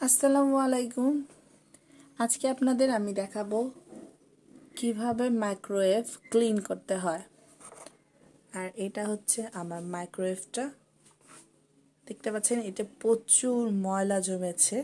আসসালামু আলাইকুম। আজকে আপনাদের আমি দেখাবো কিভাবে মাইক্রোওয়েভ ক্লিন করতে হয়। আর এটা হচ্ছে আমার মাইক্রোওয়েভটা, দেখতে পাচ্ছেন এটা প্রচুর ময়লা জমেছে।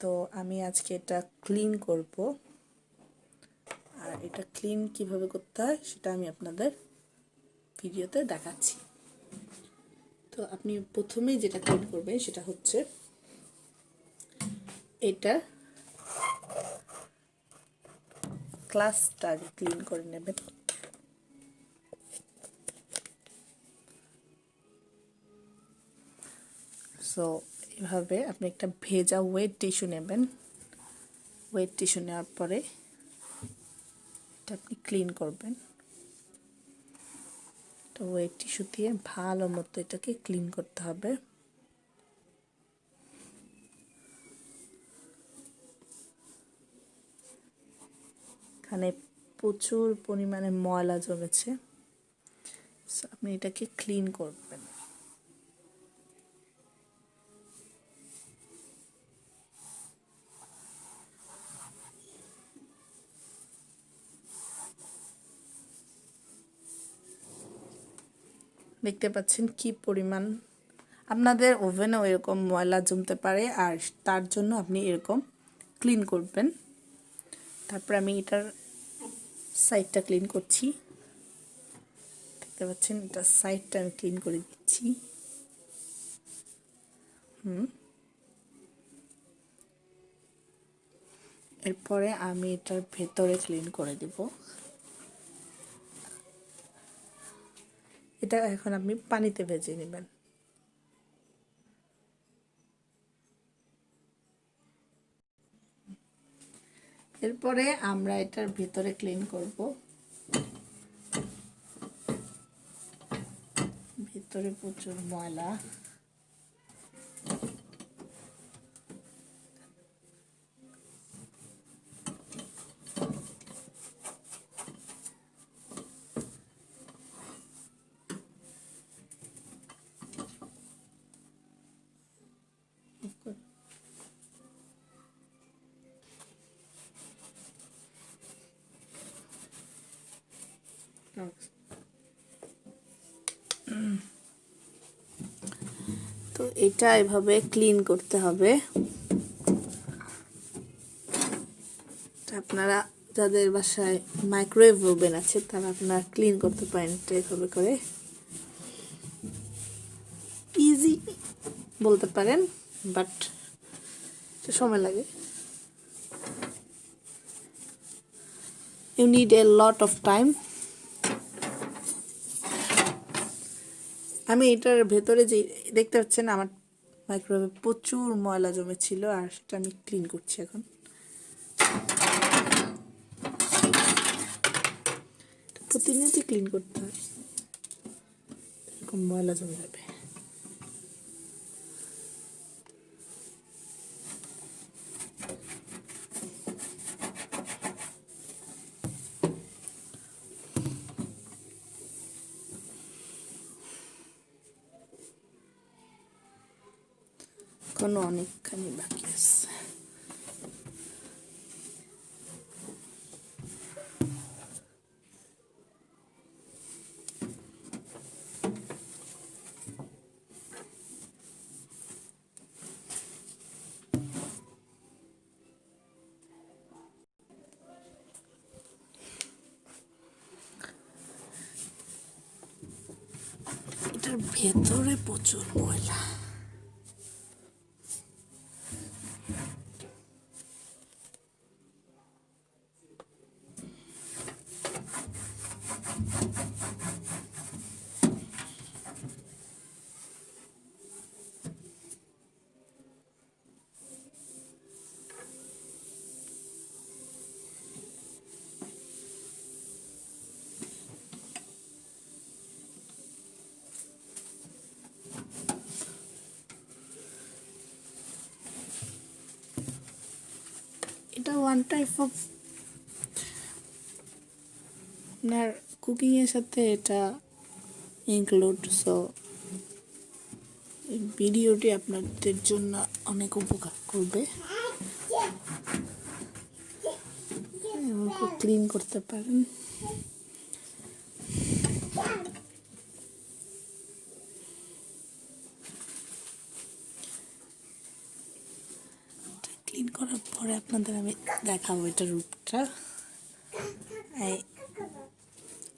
তো আমি আজকে এটা ক্লিন করব। আর এটা ক্লিন কিভাবে করতে হয় সেটা আমি আপনাদের ভিডিওতে দেখাচ্ছি। তো আপনি প্রথমেই যেটা ক্লিন করবেন সেটা হচ্ছে এটা গ্লাসটা ক্লিন করে নেবেন। সো এভাবে আপনি একটা ভেজা ওয়েট টিস্যু নেবেন। ওয়েট টিস্যু নেওয়ার পরে এটা আপনি ক্লিন করবেন। তো ওয়েট টিস্যু দিয়ে ভালো মতো এটাকে ক্লিন করতে হবে। এখানে প্রচুর পরিমাণে ময়লা জমেছে, সো আপনি এটাকে ক্লিন করবেন। দেখতে পাচ্ছেন কি পরিমাণ। আপনাদের ওভেনেও এরকম ময়লা জমতে পারে, আর তার জন্য আপনি এরকম ক্লিন করবেন। তারপর আমি এটার সাইডটা ক্লিন করছি। দেখতে পাচ্ছেন এটা সাইডটা আমি ক্লিন করে দিচ্ছি। এরপরে আমি এটার ভেতরে ক্লিন করে দিব। এটা এখন আপনি পানিতে ভেজে নেবেন। এরপরে আমরা এটার ভেতরে ক্লিন করব। ভেতরে প্রচুর ময়লা। তো এটা এভাবে ক্লিন করতে হবে। আপনারা যাদের বাসায় মাইক্রোওয়েভ ওভেন আছে তারা আপনারা ক্লিন করতে পারেন এটা এভাবে করে। ইজি বলতে পারেন, বাট সময় লাগে। You need a lot of time. আমি এটার ভেতরে যে দেখতে পাচ্ছেন আমার মাইক্রোওয়েভে প্রচুর ময়লা জমেছিল, আর সেটা আমি ক্লিন করছি এখন। প্রতিনিয়তই ক্লিন করতে হয়, এরকম ময়লা জমে যাবে। এখনো অনেকখানি বাকি আছে। এটার ভেতরে প্রচুর ময়লা। এটা ওয়ান টাইপ অফ আপনার কুকিংয়ের সাথে এটা ইনক্লুড। সো এই ভিডিওটি আপনাদের জন্য অনেক উপকার করবে, খুব ক্লিন করতে পারেন। ক্লিন করার পরে আপনাদের আমি দেখাবো এটা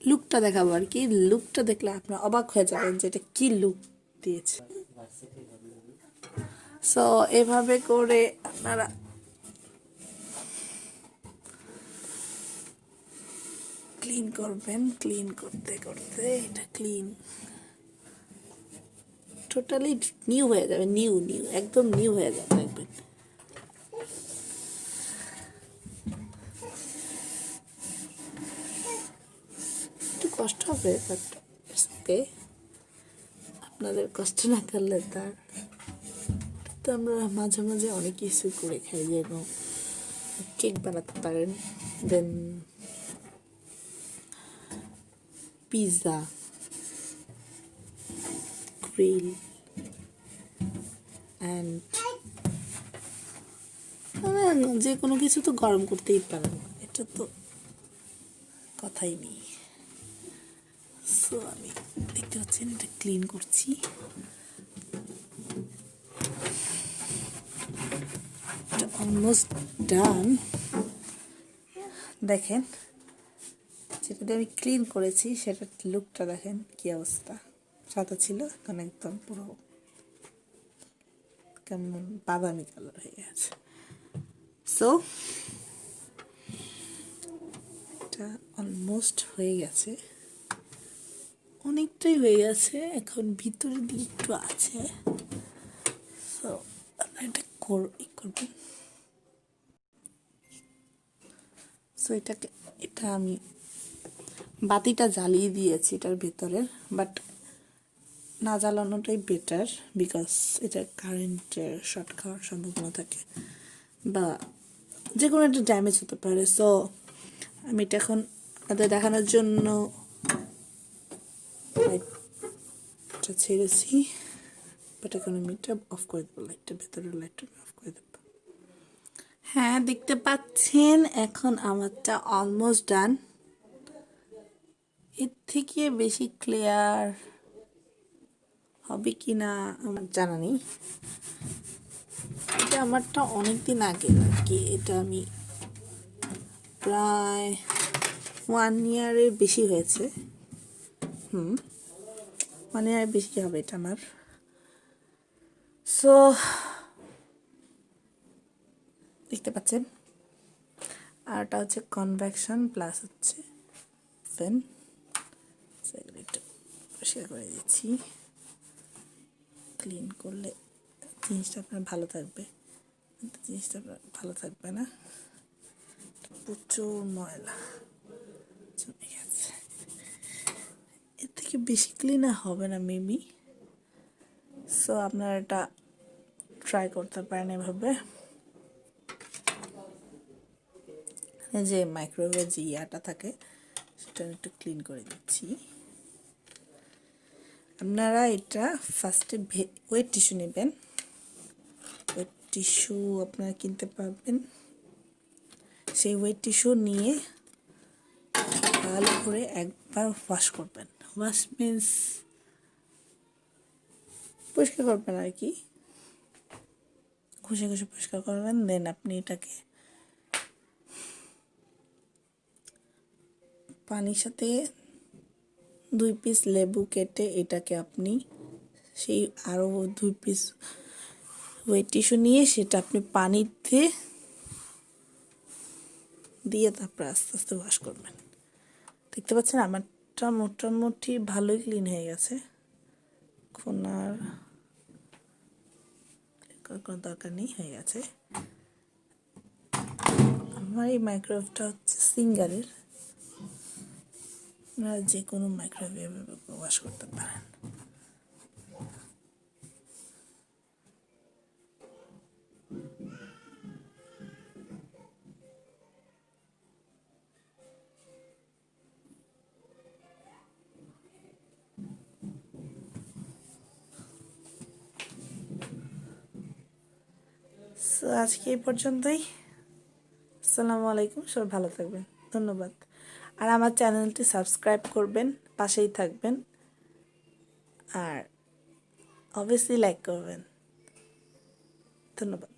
লুকটা দেখাবো আর কি। লুকটা দেখলে আপনি অবাক হয়ে যাবেন যে এটা কি লুক দিয়েছে। সো এভাবে করে আপনারা ক্লিন করবেন। ক্লিন করতে করতে এটা ক্লিন টোটালি নিউ হয়ে যাবে, নিউ একদম নিউ হয়ে যাবে দেখবেন। একটু কষ্ট হবে, বাট ইটস ওকে। আপনাদের কষ্ট না করলে তার তো আমরা মাঝে মাঝে অনেক কিছু করে খাই, যেমন কেক বানাতে পারেন, দেন পিৎজা, গ্রিল অ্যান্ড যে কোনো কিছু তো গরম করতেই পারেন, এটা তো কথাই নেই। সো আমি দেখতে পাচ্ছেন এটা ক্লিন করছি। এটা অলমোস্ট ডান। দেখেন যেটা দিয়ে আমি ক্লিন করেছি সেটার লুকটা দেখেন কি অবস্থা। সাদা ছিল, এখন একদম পুরো কেমন বাদামি কালার হয়ে গেছে। সো এটা অলমোস্ট হয়ে গেছে, অনেকটাই হয়ে গেছে, এখন ভিতরের দিকে একটু আছে। সো আপনারা এটা করবেন। সো এটা আমি বাতিটা জ্বালিয়ে দিয়েছি এটার ভেতরে, বাট না জ্বালানোটাই বেটার, বিকজ এটা কারেন্টের শর্ট খাওয়ার সম্ভাবনা থাকে বা যে কোনো একটা ড্যামেজ হতে পারে। সো আমি এটা এখন আপনাদের দেখানোর জন্য লাইটটা ছেড়েছি, বাট এখন আমি এটা অফ করে দেবো, লাইটটা ভেতরের লাইটটা অফ করে দেবো। হ্যাঁ দেখতে পাচ্ছেন এখন আমারটা অলমোস্ট ডান। এর থেকে বেশি ক্লিয়ার হবে কি না আমার জানা নেই। এটা আমারটা অনেকদিন আগে আর কি, এটা আমি প্রায় 1 ইয়ারের বেশি হয়েছে। 1 ইয়ারের বেশি হবে এটা আমার। সো দেখতে পাচ্ছেন, আর এটা হচ্ছে কনভেকশন প্লাস হচ্ছে ফ্যান। সেগুলো একটু পরিষ্কার করে দিচ্ছি। ক্লিন করলে জিনিসটা আপনার ভালো থাকবে, কিন্তু জিনিসটা আপনার ভালো থাকবে না, প্রচুর ময়লা জমে গেছে। এর থেকে বেশি ক্লিন হবে না মেবি। সো আপনারা এটা ট্রাই করতে পারেন এভাবে। যে মাইক্রোওয়েভের যে ইয়াটা থাকে সেটা একটু ক্লিন করে দিচ্ছি। আপনারা এটা ফার্স্টে ওয়েট টিস্যু নেবেন। ওয়েট টিস্যু আপনারা কিনতে পারবেন। সেই ওয়েট টিস্যু নিয়ে ভালো করে একবার ওয়াশ করবেন। ওয়াশ মিন্স পরিষ্কার করবেন আর কি, ঘষে ঘষে পরিষ্কার করবেন। দেন আপনি এটাকে পানির সাথে 2 পিস লেবু কেটে এটাকে আপনি সেই আরও 2 পিস ওয়েট টিস্যু নিয়ে সেটা আপনি পানিতে দিয়ে তারপর আস্তে আস্তে ওয়াশ করবেন। দেখতে পাচ্ছেন আমারটা মোটামুটি ভালোই ক্লিন হয়ে গেছে, এখন আর কোনো দরকার নেই, হয়ে গেছে। আমার এই মাইক্রোওয়েভটা হচ্ছে সিঙ্গারের, আপনারা যে কোনো মাইক্রোওয়েভে ওয়াশ করতে পারেন। সো আজকে এই পর্যন্তই। আসসালামু আলাইকুম, সবাই ভালো থাকবেন, ধন্যবাদ। আর আমার চ্যানেলটি সাবস্ক্রাইব করবেন, পাশেই থাকবেন, আর অবভিয়াসলি লাইক করবেন। ধন্যবাদ।